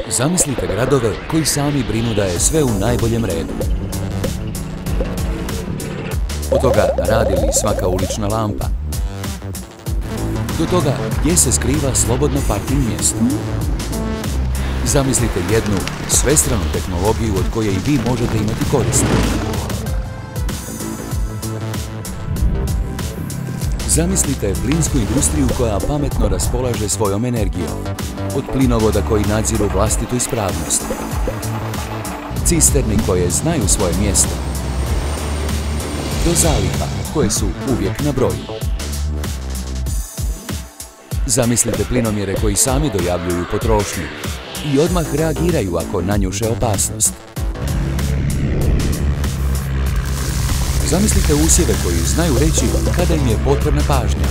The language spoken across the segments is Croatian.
Zamislite gradove koji sami brinu da je sve u najboljem redu. Od toga radi li svaka ulična lampa, do toga gdje se skriva slobodno parking mjesto. Zamislite jednu svestranu tehnologiju od koje i vi možete imati koristi. Zamislite plinsku industriju koja pametno raspolaže svojom energijom, od plinovoda koji nadziru vlastitu ispravnost, cisterni koje znaju svoje mjesto, do zaliha koje su uvijek na broju. Zamislite plinomjere koji sami dojavljuju potrošnju i odmah reagiraju ako nanjuše opasnost. Zamislite usjeve koji znaju reći kada im je potrebna pažnja.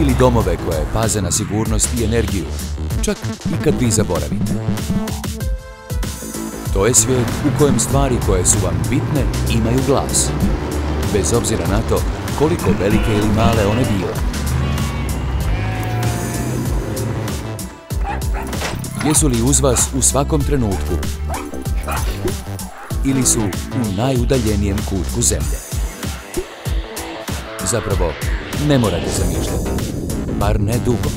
Ili domove koje paze na sigurnost i energiju, čak i kad vi zaboravite. To je svijet u kojem stvari koje su vam bitne imaju glas, bez obzira na to koliko velike ili male one bile. Jesu li uz vas u svakom trenutku ili su u najudaljenijem kutku zemlje? Zapravo, ne morate zamišljati, bar ne dugo.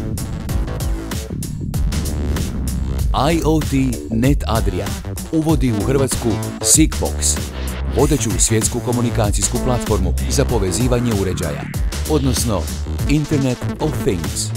IoT Net Adria uvodi u Hrvatsku Sigfox, vodeću svjetsku komunikacijsku platformu za povezivanje uređaja, odnosno Internet of Things.